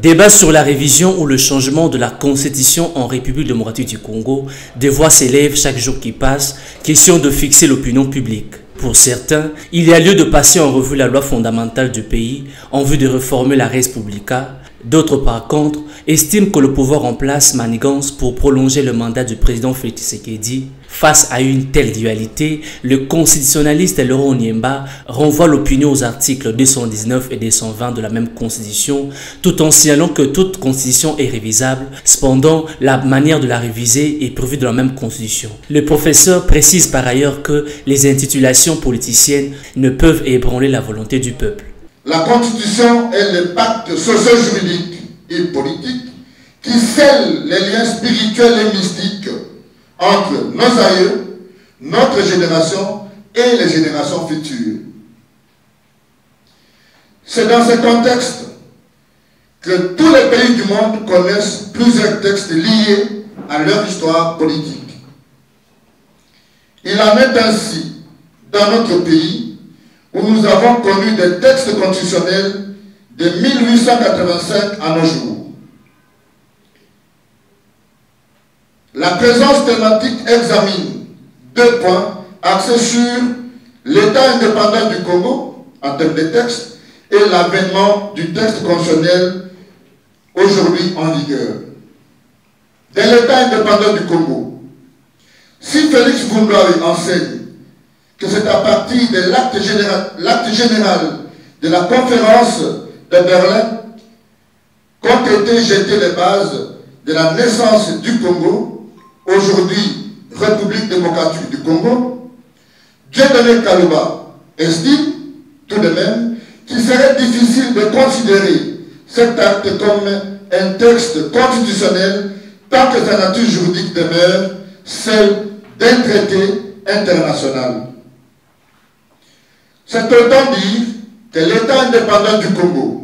Débat sur la révision ou le changement de la constitution en République démocratique du Congo. Des voix s'élèvent chaque jour qui passe. Question de fixer l'opinion publique. Pour certains, il y a lieu de passer en revue la loi fondamentale du pays en vue de réformer la res publica. D'autres, par contre, estiment que le pouvoir en place manigance pour prolonger le mandat du président Félix Tshisekedi. Face à une telle dualité, le constitutionnaliste Laurent Onyemba renvoie l'opinion aux articles 219 et 220 de la même constitution, tout en signalant que toute constitution est révisable. Cependant, la manière de la réviser est prévue dans la même constitution. Le professeur précise par ailleurs que les intitulations politiciennes ne peuvent ébranler la volonté du peuple. La Constitution est le pacte socio-juridique et politique qui scelle les liens spirituels et mystiques entre nos aïeux, notre génération et les générations futures. C'est dans ce contexte que tous les pays du monde connaissent plusieurs textes liés à leur histoire politique. Il en est ainsi dans notre pays où nous avons connu des textes constitutionnels de 1885 à nos jours. La présence thématique examine deux points axés sur l'état indépendant du Congo en termes de textes et l'avènement du texte constitutionnel aujourd'hui en vigueur. De l'état indépendant du Congo, si Félix Tshisekedi enseigne que c'est à partir de l'acte général de la conférence de Berlin qu'ont été jetées les bases de la naissance du Congo, aujourd'hui République démocratique du Congo, Dieudonné Kalouba estime tout de même qu'il serait difficile de considérer cet acte comme un texte constitutionnel tant que sa nature juridique demeure celle d'un traité international. C'est autant dire que l'État indépendant du Congo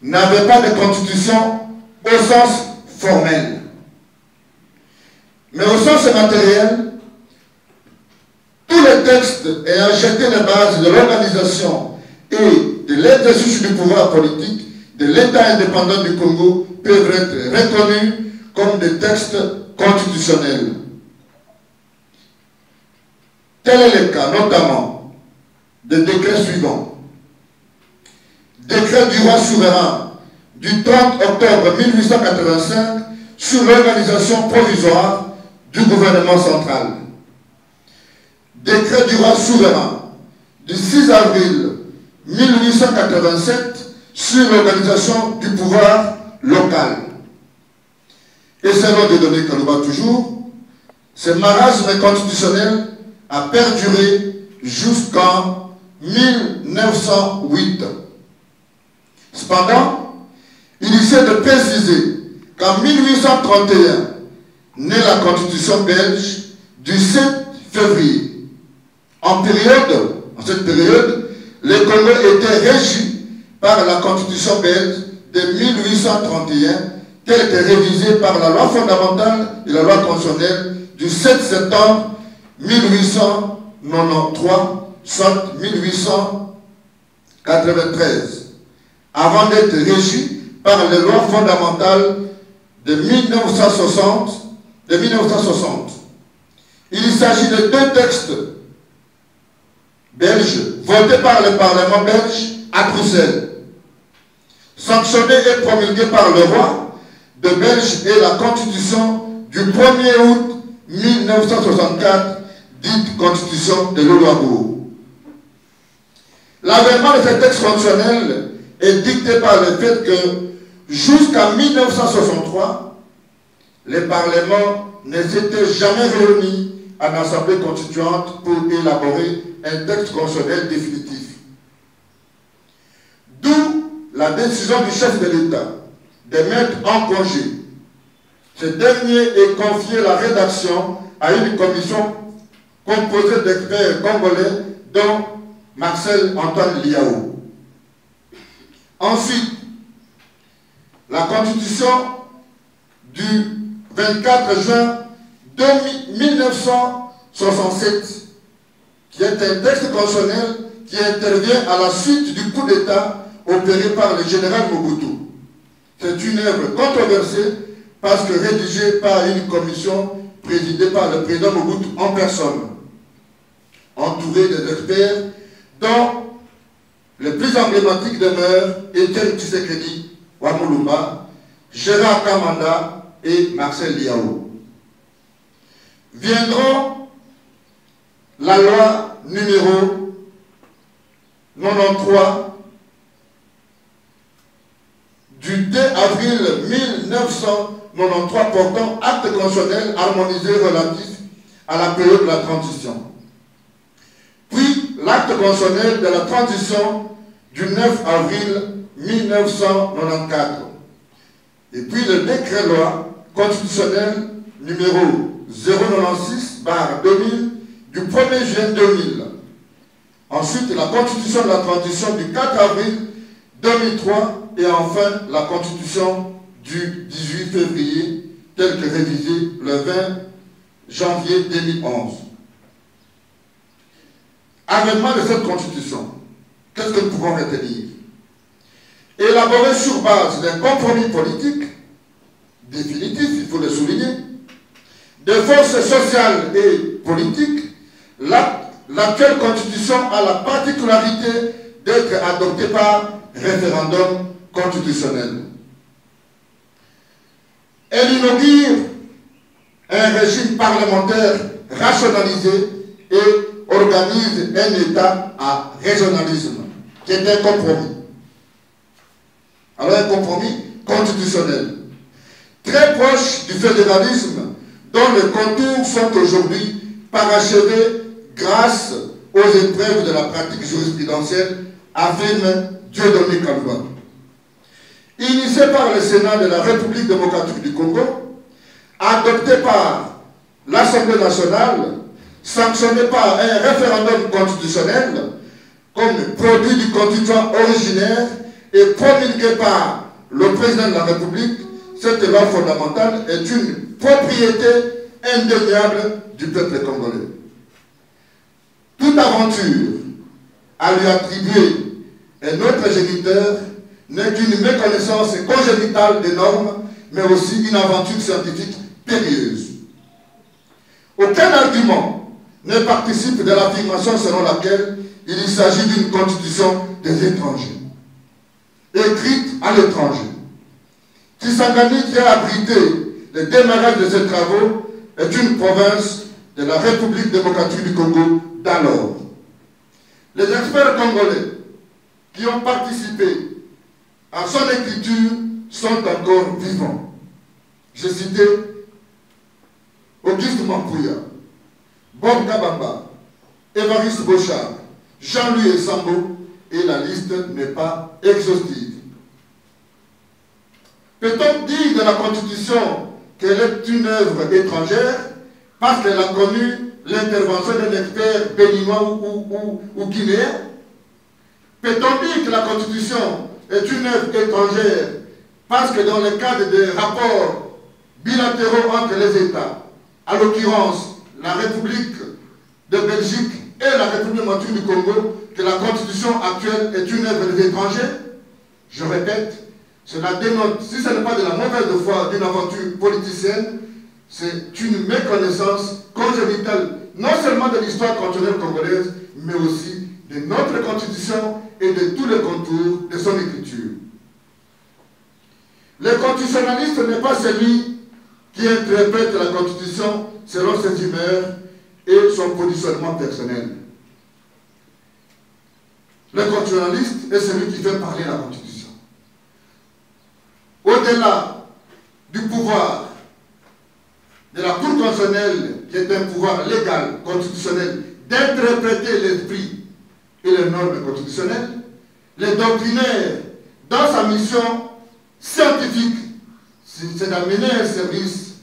n'avait pas de constitution au sens formel. Mais au sens matériel, tous les textes ayant jeté les bases de l'organisation et de l'exercice du pouvoir politique de l'État indépendant du Congo peuvent être reconnus comme des textes constitutionnels. Tel est le cas notamment des décrets suivants. Décret du roi souverain du 30 octobre 1885 sur l'organisation provisoire du gouvernement central. Décret du roi souverain du 6 avril 1887 sur l'organisation du pouvoir local. Et selon Dieudonné Kalouba toujours, ce marasme constitutionnel a perduré jusqu'en 1908. Cependant, il essaie de préciser qu'en 1831 naît la Constitution belge du 7 février. En cette période, le Congo était régi par la Constitution belge de 1831, telle que révisée par la loi fondamentale et la loi constitutionnelle du 7 septembre 1893, soit 1893, avant d'être régi par les lois fondamentales de 1960. Il s'agit de deux textes belges votés par le Parlement belge à Bruxelles, sanctionnés et promulgués par le roi de Belge et la Constitution du 1er août 1964, dite Constitution de l'Ouagadougou. L'avènement de ces textes constitutionnels est dicté par le fait que jusqu'en 1963, les parlements ne s'étaient jamais réunis en assemblée constituante pour élaborer un texte constitutionnel définitif. D'où la décision du chef de l'État de mettre en congé. Ce dernier est confié la rédaction à une commission composée d'experts congolais dont Marcel Antoine Liao. Ensuite, la Constitution du 24 juin 1967, qui est un texte constitutionnel qui intervient à la suite du coup d'État opéré par le général Mobutu. est une œuvre controversée parce que rédigée par une commission présidée par le président Mobutu en personne, entouré des experts dont les plus emblématiques demeurent Etienne Tshisekedi Wamulumba, Gérard Kamanda et Marcel Liao. Viendront la loi numéro 93 du 2 avril 1993 portant acte constitutionnel harmonisé relatif à la période de la transition. Puis l'acte constitutionnel de la transition du 9 avril 1994. Et puis le décret-loi constitutionnel numéro 096/2000 du 1er juin 2000. Ensuite, la constitution de la transition du 4 avril 2003 et enfin la constitution du 18 février telle que révisée le 20 janvier 2011. Avènement de cette constitution, qu'est-ce que nous pouvons retenir? Élaborée sur base d'un compromis politique définitif, il faut le souligner, de forces sociales et politiques, l'actuelle constitution a la particularité d'être adoptée par référendum constitutionnel. Elle inaugure un régime parlementaire rationalisé et organise un État à régionalisme, qui est un compromis. Alors un compromis constitutionnel, très proche du fédéralisme, dont les contours sont aujourd'hui parachevés grâce aux épreuves de la pratique jurisprudentielle, affirme Dieudonné Kalouba. Initié par le Sénat de la République démocratique du Congo, adopté par l'Assemblée nationale, sanctionné par un référendum constitutionnel comme produit du constituant originaire et promulgué par le président de la République, cette loi fondamentale est une propriété indéniable du peuple congolais. Toute aventure à lui attribuer un autre géniteur n'est qu'une méconnaissance congénitale des normes, mais aussi une aventure scientifique périlleuse. Aucun argument ne participe de l'affirmation selon laquelle il s'agit d'une constitution des étrangers, écrite à l'étranger. Kisangani, qui a abrité le démarrage de ces travaux, est une province de la République démocratique du Congo d'alors. Les experts congolais qui ont participé à son écriture sont encore vivants. J'ai cité Auguste Mampouya, Bob Kabamba, Évariste Bochard, Jean-Louis Essambo, et la liste n'est pas exhaustive. Peut-on dire de la Constitution qu'elle est une œuvre étrangère parce qu'elle a connu l'intervention d'un expert béninois ou guinéen? Peut-on dire que la Constitution est une œuvre étrangère parce que dans le cadre des rapports bilatéraux entre les États, à l'occurrence la République de Belgique et la République démocratique du Congo, que la Constitution actuelle est une œuvre des étrangers? Je répète, cela dénote, si ce n'est pas de la mauvaise foi d'une aventure politicienne, c'est une méconnaissance congénitale, non seulement de l'histoire culturelle congolaise, mais aussi de notre Constitution et de tous les contours de son écriture. Le constitutionnaliste n'est pas celui qui interprète la Constitution selon ses humeurs et son positionnement personnel. Le constitutionnaliste est celui qui fait parler la Constitution. Au-delà du pouvoir de la Cour constitutionnelle, qui est un pouvoir légal, constitutionnel, d'interpréter l'esprit et les normes constitutionnelles, les doctrinaires, dans sa mission scientifique, c'est d'amener un service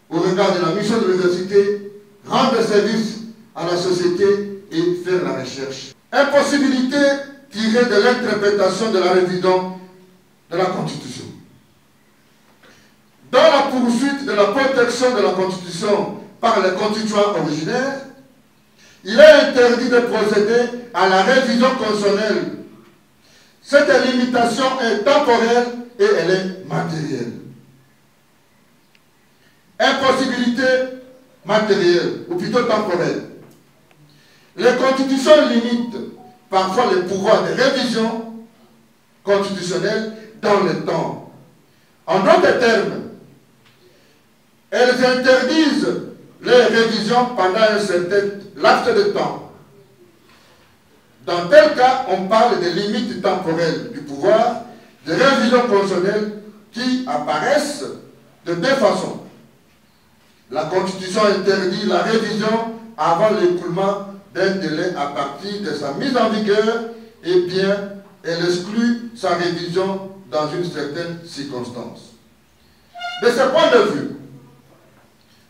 au regard de la mission de l'université, rendre service à la société et faire la recherche. Impossibilité tirée de l'interprétation de la révision de la Constitution. Dans la poursuite de la protection de la Constitution par les constituants originaires, il est interdit de procéder à la révision constitutionnelle. Cette limitation est temporaire et elle est majeure. matérielle. Impossibilité matérielle, ou plutôt temporelle. Les constitutions limitent parfois les pouvoirs de révision constitutionnelle dans le temps. En d'autres termes, elles interdisent les révisions pendant un certain laps de temps. Dans tel cas, on parle des limites temporelles du pouvoir de révision constitutionnelle qui apparaissent de deux façons. La Constitution interdit la révision avant l'écoulement d'un délai à partir de sa mise en vigueur, et bien, elle exclut sa révision dans une certaine circonstance. De ce point de vue,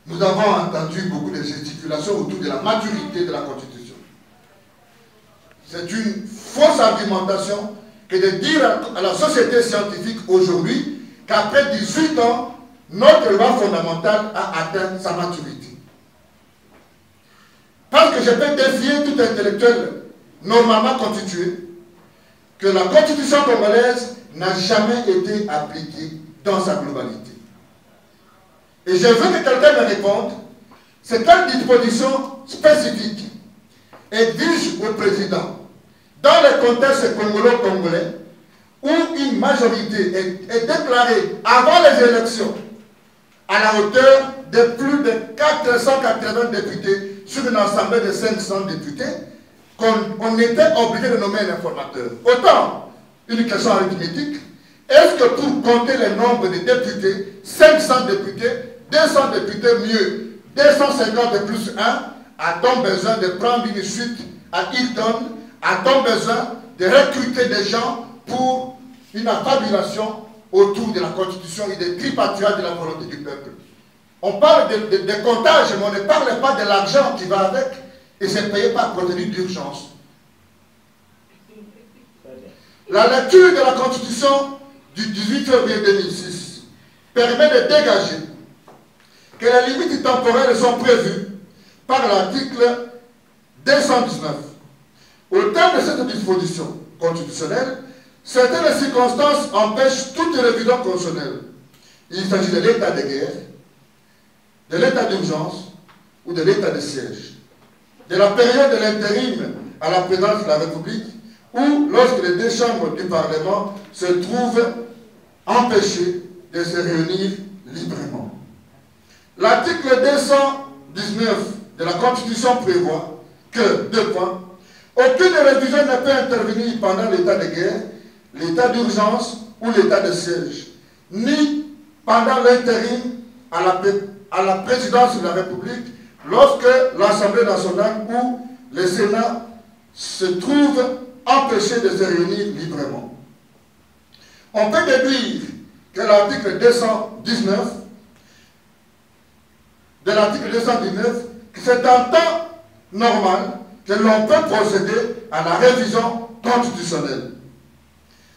nous avons entendu beaucoup de gesticulations autour de la maturité de la Constitution. C'est une fausse argumentation que de dire à la société scientifique aujourd'hui qu'après 18 ans, notre loi fondamentale a atteint sa maturité. Parce que je peux défier tout intellectuel normalement constitué que la Constitution congolaise n'a jamais été appliquée dans sa globalité. Et je veux que quelqu'un me réponde, c'est quelle disposition spécifique exige au président, dans le contexte congolo-congolais, où une majorité est déclarée avant les élections à la hauteur de plus de 480 députés sur une assemblée de 500 députés, qu'on était obligé de nommer un informateur. Autant, une question arithmétique, est-ce que pour compter le nombre de députés, 500 députés, 200 députés mieux, 250 plus 1, a-t-on besoin de prendre une suite à Hilton? A-t-on besoin de recruter des gens pour une affabulation autour de la Constitution et des tripatouilles de la volonté du peuple? On parle de comptage, mais on ne parle pas de l'argent qui va avec, et c'est payé par procédure d'urgence. La lecture de la Constitution du 18 février 2006 permet de dégager que les limites temporelles sont prévues par l'article 219. Au terme de cette disposition constitutionnelle, certaines circonstances empêchent toute révision constitutionnelle. Il s'agit de l'état de guerre, de l'état d'urgence ou de l'état de siège, de la période de l'intérim à la présidence de la République, ou lorsque les deux chambres du Parlement se trouvent empêchées de se réunir librement. L'article 219 de la Constitution prévoit que, deux points, aucune révision ne peut intervenir pendant l'état de guerre, l'état d'urgence ou l'état de siège, ni pendant l'intérim à la présidence de la République, lorsque l'Assemblée nationale ou le Sénat se trouvent empêchés de se réunir librement. On peut déduire que l'article 219 de l'article 219, que c'est un temps normal que l'on peut procéder à la révision constitutionnelle.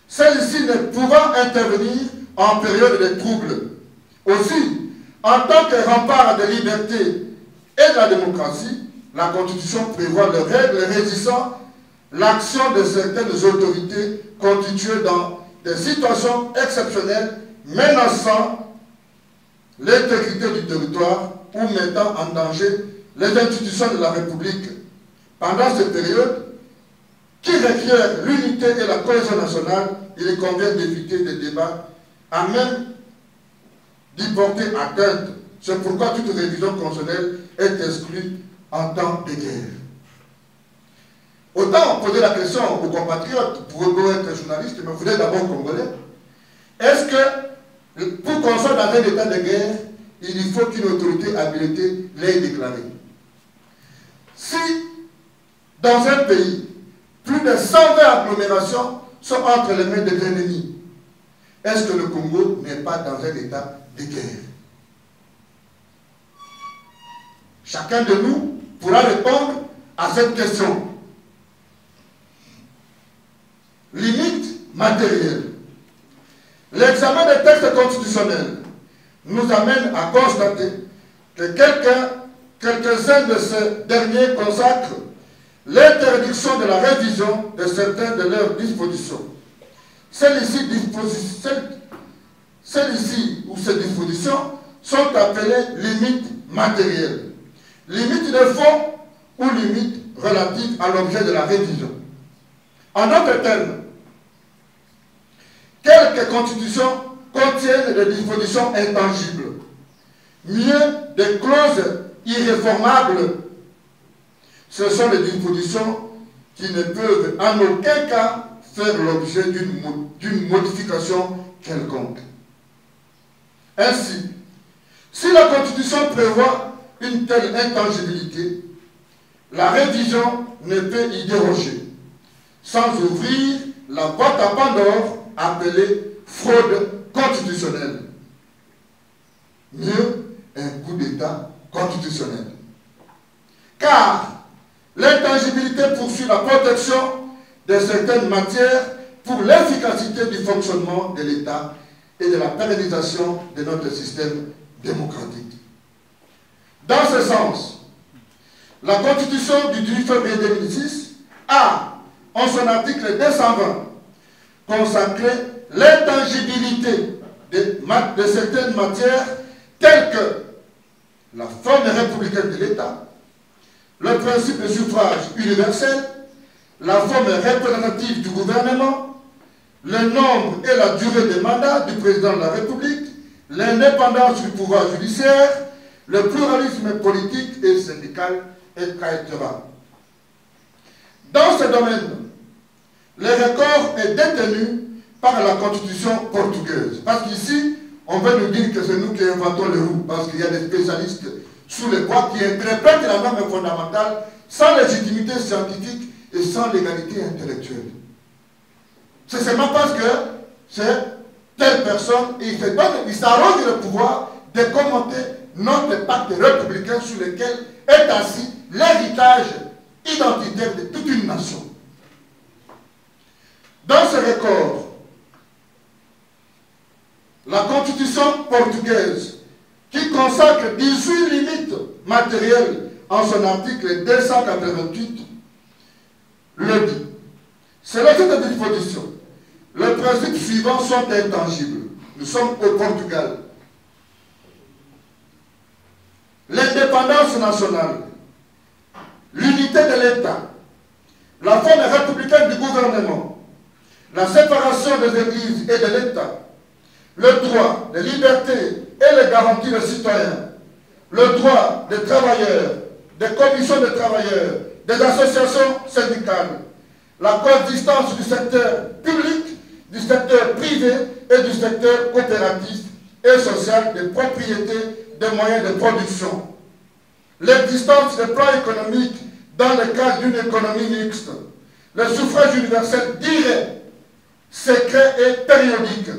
Celle-ci ne pouvant intervenir en période de trouble. Aussi, en tant que rempart de liberté et de la démocratie, la Constitution prévoit les règles régissant l'action de certaines autorités constituées dans des situations exceptionnelles menaçant l'intégrité du territoire ou mettant en danger les institutions de la République. Pendant cette période, qui requiert l'unité et la cohésion nationale, il convient d'éviter des débats à même d'y porter atteinte. C'est pourquoi toute révision constitutionnelle est exclue en temps de guerre. Autant poser la question aux compatriotes, pour eux être journalistes, mais vous êtes d'abord congolais. Est-ce que, pour qu'on soit dans un état de guerre, il faut qu'une autorité habilitée l'ait déclaré? Si, dans un pays, plus de 120 agglomérations sont entre les mains des ennemis, est-ce que le Congo n'est pas dans un état de guerre? Chacun de nous pourra répondre à cette question. Limite matérielle. L'examen des textes constitutionnels nous amène à constater que quelques-uns de ces derniers consacrent l'interdiction de la révision de certaines de leurs dispositions. Celles-ci celles-ci ou ces dispositions sont appelées limites matérielles, limites de fond ou limites relatives à l'objet de la révision. En d'autres termes, quelques constitutions contiennent des dispositions intangibles, mieux des clauses irréformables. Ce sont des dispositions qui ne peuvent en aucun cas faire l'objet d'une modification quelconque. Ainsi, si la Constitution prévoit une telle intangibilité, la révision ne peut y déroger, sans ouvrir la boîte à Pandore appelée fraude constitutionnelle. Mieux, un coup d'État constitutionnel. Car l'intangibilité poursuit la protection de certaines matières pour l'efficacité du fonctionnement de l'État et de la pérennisation de notre système démocratique. Dans ce sens, la Constitution du 18 février 2006 a, en son article 220, consacré l'intangibilité de certaines matières telles que la forme républicaine de l'État, le principe de suffrage universel, la forme représentative du gouvernement, le nombre et la durée des mandats du président de la République, l'indépendance du pouvoir judiciaire, le pluralisme politique et syndical, etc. Dans ce domaine, le record est détenu par la Constitution portugaise. Parce qu'ici, on veut nous dire que c'est nous qui inventons le roue, parce qu'il y a des spécialistes sous les bois qui interprètent la norme fondamentale sans légitimité scientifique et sans légalité intellectuelle. C'est seulement parce que c'est telle personne et il s'arroge le pouvoir de commenter notre pacte républicain sur lequel est assis l'héritage identitaire de toute une nation. Dans ce record, la Constitution portugaise, qui consacre 18 limites matérielles en son article 288, le dit. Selon cette disposition, les principes suivants sont intangibles. Nous sommes au Portugal. L'indépendance nationale, l'unité de l'État, la forme républicaine du gouvernement, la séparation des églises et de l'État, le droit, les libertés et les garanties des citoyens, le droit des travailleurs, des commissions de travailleurs, des associations syndicales, la coexistence du secteur public, du secteur privé et du secteur coopératif et social des propriétés des moyens de production, l'existence des plans économiques dans le cadre d'une économie mixte, le suffrage universel direct, secret et périodique,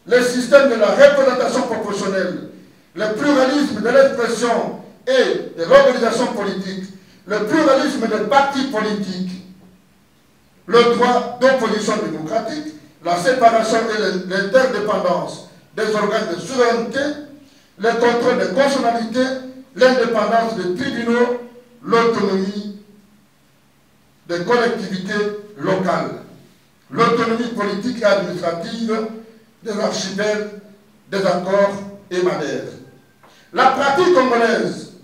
le système de la représentation proportionnelle, le pluralisme de l'expression et de l'organisation politique, le pluralisme des partis politiques, le droit d'opposition démocratique, la séparation et l'interdépendance des organes de souveraineté, le contrôle des constitutionnalités, l'indépendance des tribunaux, l'autonomie des collectivités locales, l'autonomie politique et administrative des archipels, des accords et Madère. La pratique congolaise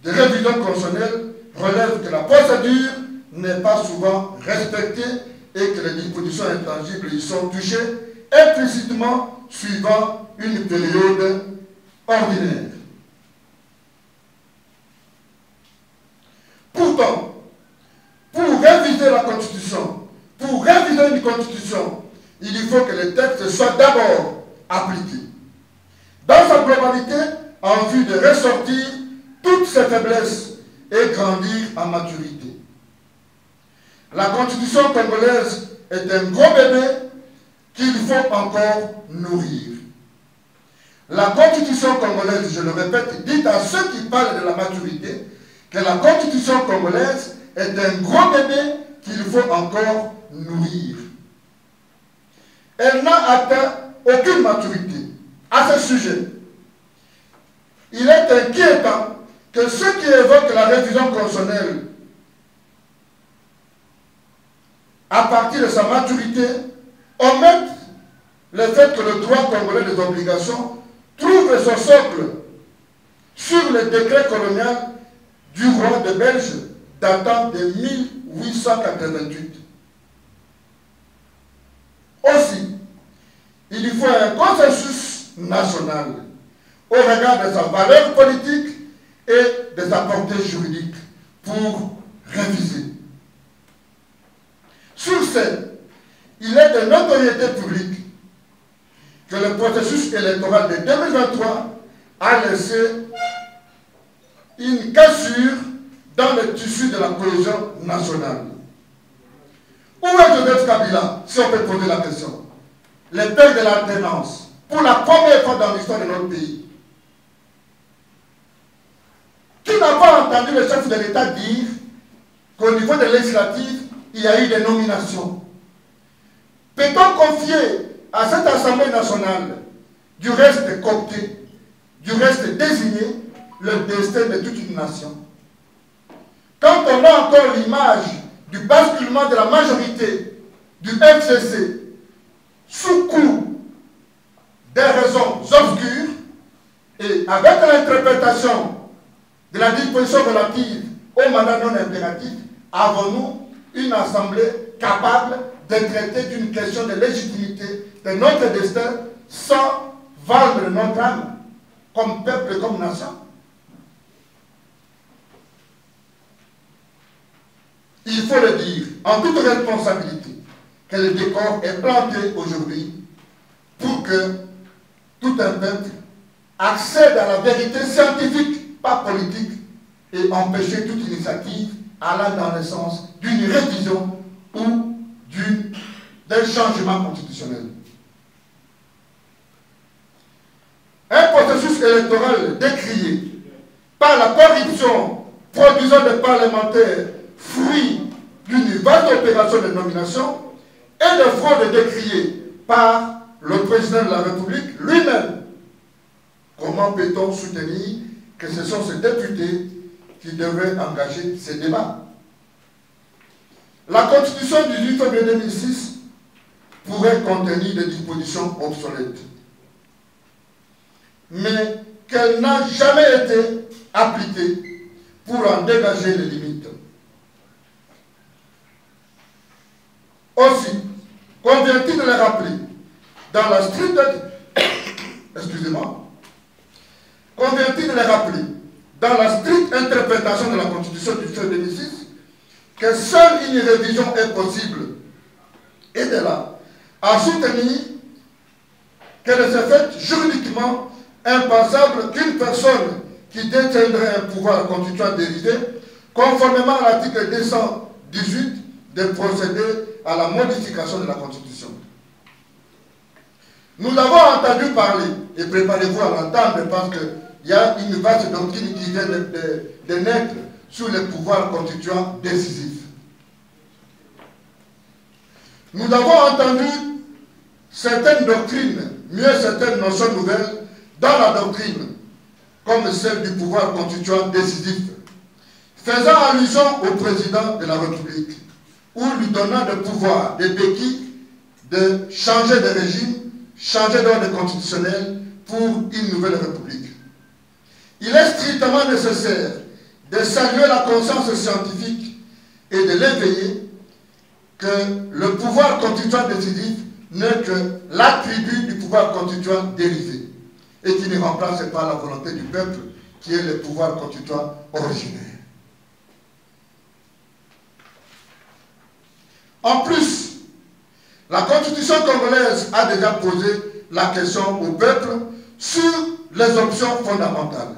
de révision constitutionnelle relève que la procédure n'est pas souvent respectée et que les dispositions intangibles y sont touchées implicitement suivant une période ordinaire. Pourtant, pour réviser la Constitution, pour réviser une Constitution, il faut que les textes soient d'abord appliqués dans sa globalité en vue de ressortir toutes ses faiblesses et grandir en maturité. La Constitution congolaise est un gros bébé qu'il faut encore nourrir. La Constitution congolaise, je le répète, dit à ceux qui parlent de la maturité que la Constitution congolaise est un gros bébé qu'il faut encore nourrir. Elle n'a atteint aucune maturité à ce sujet. Il est inquiétant que ceux qui évoquent la révision constitutionnelle à partir de sa maturité omettent le fait que le droit congolais des obligations trouve son socle sur le décret colonial du roi de Belge datant de 1888. Aussi, il y faut un consensus national au regard de sa valeur politique et de sa portée juridique pour réviser. Sur ce, il est de notoriété publique que le processus électoral de 2023 a laissé une cassure dans le tissu de la cohésion nationale. Où est Joseph Kabila, si on peut poser la question? Le père de l'alternance, pour la première fois dans l'histoire de notre pays. Qui n'a pas entendu le chef de l'État dire qu'au niveau des législatives, il y a eu des nominations? Peut-on confier à cette Assemblée nationale, du reste coopté, du reste désigné, le destin de toute une nation? Quand on a encore l'image du basculement de la majorité du FCC sous coup des raisons obscures et avec l'interprétation de la disposition relative au mandat non impératif, avons-nous une assemblée capable de traiter d'une question de légitimité de notre destin sans vendre notre âme comme peuple et comme nation? Il faut le dire en toute responsabilité que le décor est planté aujourd'hui pour que tout un peuple accède à la vérité scientifique, pas politique, et empêcher toute initiative allant dans le sens d'une révision ou d'un changement constitutionnel. Un processus électoral décrié par la corruption produisant des parlementaires fruit d'une vaste opération de nomination et de fraude décriée par le président de la République lui-même. Comment peut-on soutenir que ce sont ces députés qui devraient engager ces débats? La Constitution du 18 février 2006 pourrait contenir des dispositions obsolètes, mais qu'elle n'a jamais été appliquée pour en dégager les limites. Aussi, convient-il de les rappeler dans la stricte interprétation de la Constitution du 18 2006 que seule une révision est possible, et de là à soutenir qu'elle se fait juridiquement impensable qu'une personne qui détiendrait un pouvoir constituant dérivé, conformément à l'article 218, de procéder à la modification de la Constitution. Nous avons entendu parler, et préparez-vous à l'entendre parce qu'il y a une vaste doctrine qui vient de naître sur les pouvoirs constituants décisifs. Nous avons entendu certaines doctrines, mieux certaines notions nouvelles, dans la doctrine, comme celle du pouvoir constituant décisif, faisant allusion au président de la République, ou lui donnant le pouvoir, des béquilles, de changer de régime, changer d'ordre constitutionnel pour une nouvelle République. Il est strictement nécessaire de saluer la conscience scientifique et de l'éveiller que le pouvoir constituant décisif n'est que l'attribut du pouvoir constituant dérivé et qui ne remplace pas la volonté du peuple qui est le pouvoir constituant originaire. En plus, la Constitution congolaise a déjà posé la question au peuple sur les options fondamentales.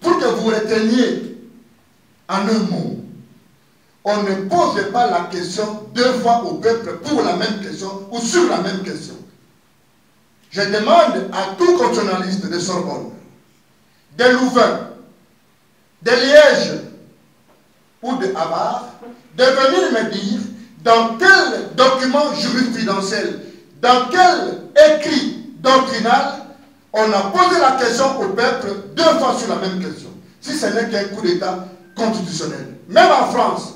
Pour que vous reteniez en un mot, on ne pose pas la question deux fois au peuple pour la même question ou sur la même question. Je demande à tout constitutionnaliste de Sorbonne, de Louvain, de Liège ou de Havard de venir me dire dans quel document jurisprudentiel, dans quel écrit doctrinal on a posé la question au peuple deux fois sur la même question, si ce n'est qu'un coup d'État constitutionnel. Même en France,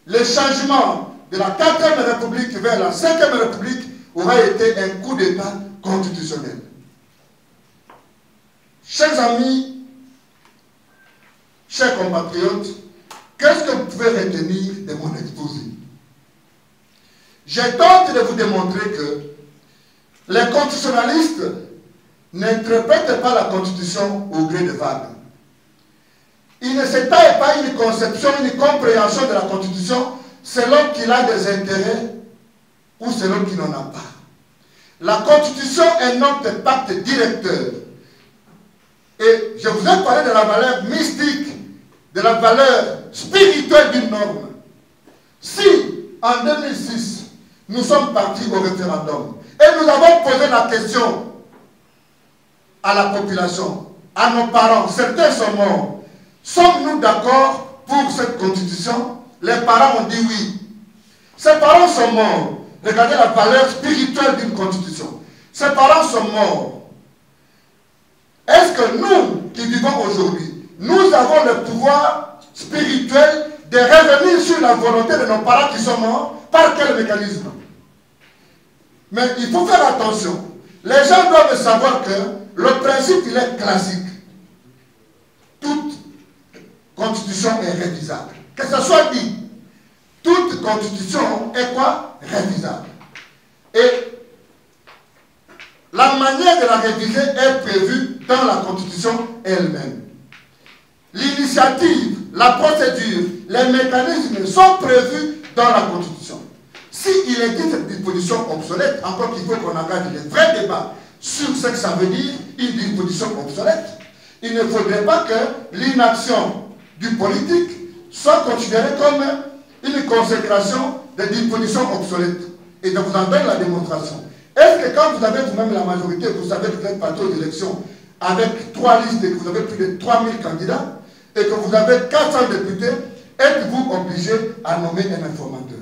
le changement de la 4e République vers la 5e République aura été un coup d'État constitutionnel. Chers amis, chers compatriotes, qu'est-ce que vous pouvez retenir de mon exposé? J'ai tenté de vous démontrer que les constitutionnalistes n'interprètent pas la Constitution au gré de vagues. Ils ne s'étalent pas une conception, une compréhension de la Constitution selon qu'il a des intérêts ou selon qu'il n'en a pas. La Constitution est notre pacte directeur. Et je vous ai parlé de la valeur mystique, de la valeur spirituelle d'une norme. Si, en 2006, nous sommes partis au référendum et nous avons posé la question à la population, à nos parents, certains sont morts, sommes-nous d'accord pour cette constitution? Les parents ont dit oui. Ces parents sont morts. Regardez la valeur spirituelle d'une constitution. Ces parents sont morts. Est-ce que nous, qui vivons aujourd'hui, nous avons le pouvoir spirituel de revenir sur la volonté de nos parents qui sont morts? Par quel mécanisme? Mais il faut faire attention. Les gens doivent savoir que le principe, il est classique. Toute constitution est révisable. Que ce soit dit, toute constitution est quoi? Révisable. Et la manière de la réviser est prévue dans la Constitution elle-même. L'initiative, la procédure, les mécanismes sont prévus dans la Constitution. S'il existe cette disposition obsolète, encore qu'il faut qu'on engage les vrais débats sur ce que ça veut dire, une disposition obsolète, il ne faudrait pas que l'inaction du politique soit considérée comme une consécration de dispositions obsolètes. Et je vous en donne la démonstration. Est-ce que quand vous avez vous-même la majorité, vous savez que vous êtes parti aux élections avec 3 listes et que vous avez plus de 3000 candidats et que vous avez 400 députés, êtes-vous obligé à nommer un informateur?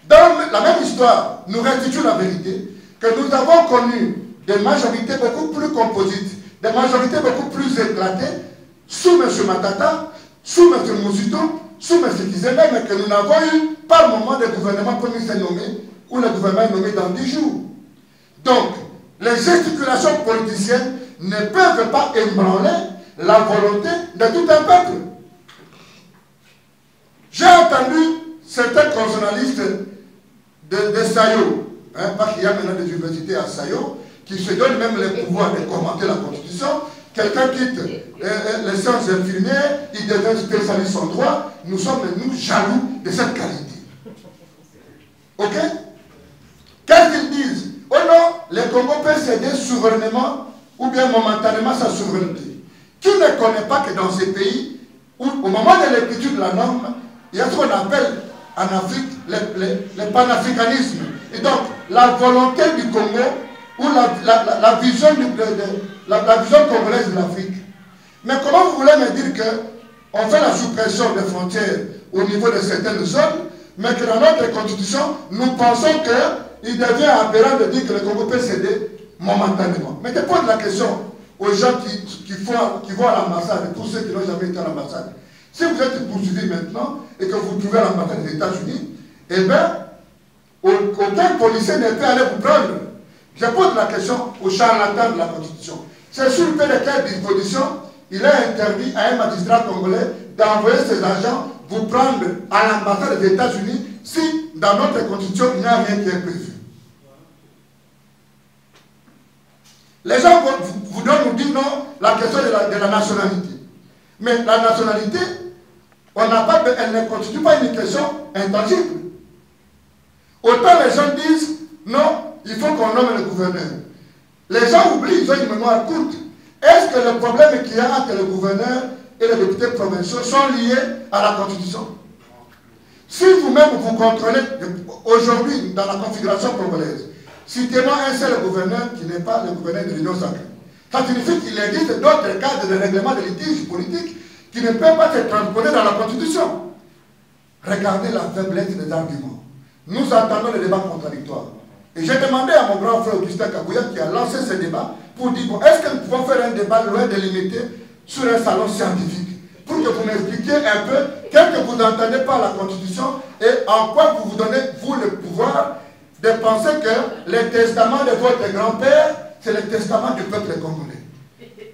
Dans la même histoire, nous restituons la vérité que nous avons connu des majorités beaucoup plus composites, des majorités beaucoup plus éclatées sous M. Matata, sous M. Mousito, sous M. Kizembe, mais que nous n'avons eu par moment de gouvernement premier s'est nommé ou le gouvernement est nommé dans 10 jours. Donc, les gesticulations politiciennes ne peuvent pas ébranler la volonté de tout un peuple. J'ai entendu certains constitutionnalistes de Sayo, parce qu'il y a maintenant des universités à Sayo, qui se donnent même le pouvoir de commenter la Constitution. Quelqu'un quitte les sciences infirmières, il devient spécialiste en droit. Nous sommes, nous, jaloux de cette qualité. Ok? Qu'est-ce qu'ils disent? Oh non, le Congo peut céder souverainement ou bien momentanément sa souveraineté. Qui ne connaît pas que dans ces pays, où, au moment de l'écriture de la norme, il y a ce qu'on appelle en Afrique le panafricanisme. Et donc, la volonté du Congo ou la vision congolaise de l'Afrique. Mais comment vous voulez me dire qu'on fait la suppression des frontières au niveau de certaines zones, mais que dans notre constitution, nous pensons qu'il devient aberrant de dire que le Congo peut céder momentanément. Mais je pose la question aux gens qui vont à l'ambassade, et tous ceux qui n'ont jamais été à l'ambassade. Si vous êtes poursuivi maintenant et que vous trouvez à l'ambassade des États-Unis, eh bien, aucun policier ne peut aller vous prendre. Je pose la question aux charlatans de la Constitution. C'est sur le de quelle disposition il est interdit à un magistrat congolais d'envoyer ses agents vous prendre à l'ambassade des États-Unis si dans notre Constitution il n'y a rien qui est prévu. Les gens voudront nous dire non, la question de la nationalité. Mais la nationalité, elle ne constitue pas une question intangible. Autant les gens disent non, il faut qu'on nomme le gouverneur. Les gens oublient, ils ont une mémoire courte. Est-ce que le problème qu'il y a entre le gouverneur et les députés provinciaux sont liés à la Constitution? Si vous-même vous contrôlez, aujourd'hui, dans la configuration congolaise, citez-moi un seul gouverneur qui n'est pas le gouverneur de l'Union sacrée. Ça signifie qu'il existe d'autres cadres de règlement de litige politique qui ne peuvent pas être transposés dans la Constitution. Regardez la faiblesse des arguments. Nous attendons les débats contradictoires. Et j'ai demandé à mon grand frère Augustin Kabouya qui a lancé ce débat pour dire, bon, est-ce que nous pouvons faire un débat loin délimité sur un salon scientifique pour que vous m'expliquiez un peu qu'est-ce que vous entendez par la Constitution et en quoi vous vous donnez, vous, le pouvoir de penser que le testament de votre grand-père, c'est le testament du peuple congolais.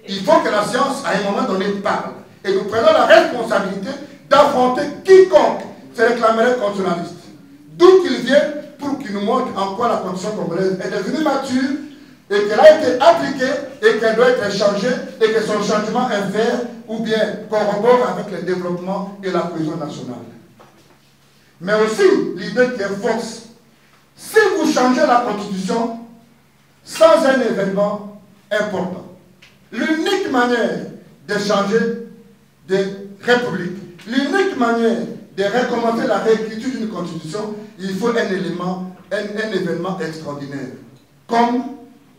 Il faut que la science, à un moment donné, parle. Et nous prenons la responsabilité d'affronter quiconque se réclamerait constitutionnaliste. D'où qu'il vienne, pour qu'il nous montre en quoi la constitution congolaise est devenue mature et qu'elle a été appliquée et qu'elle doit être changée et que son changement est fait ou bien corrobore avec le développement et la cohésion nationale. Mais aussi, l'idée qui est fausse. Si vous changez la constitution sans un événement important, l'unique manière de changer de république, l'unique manière de recommencer la réécriture d'une constitution, il faut un événement extraordinaire. Comme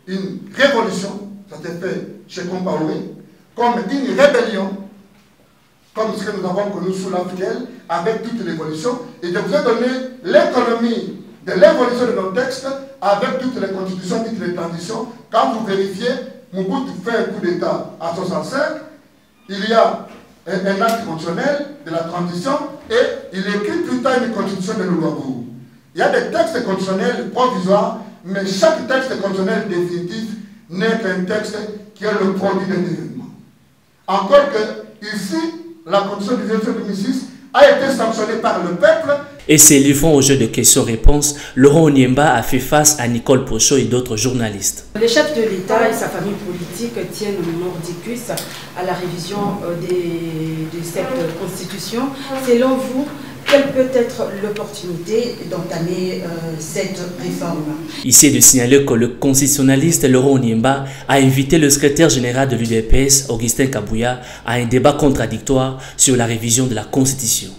une révolution, ça s'est fait chez Compaoré, comme une rébellion, comme ce que nous avons connu sous l'Afrique, avec toute l'évolution. Et je vous ai donné l'économie de l'évolution de nos textes avec toutes les constitutions, toutes les transitions. Quand vous vérifiez, Mobutu fait un coup d'État à 1965, il y a un acte constitutionnel de la transition et il écrit plus tard une constitution de Lougabourg. Il y a des textes constitutionnels provisoires, mais chaque texte constitutionnel définitif n'est qu'un texte qui est le produit d'un événement. Encore que ici, la constitution de 2006 a été sanctionnée par le peuple. Et se livrant au jeu de questions-réponses, Laurent Oniemba a fait face à Nicole Pochot et d'autres journalistes. Le chef de l'État et sa famille politique tiennent mordicus à la révision de cette constitution. Selon vous, quelle peut être l'opportunité d'entamer cette réforme? Ici est de signaler que le constitutionnaliste Laurent Oniemba a invité le secrétaire général de l'UDPS, Augustin Kabouya, à un débat contradictoire sur la révision de la Constitution.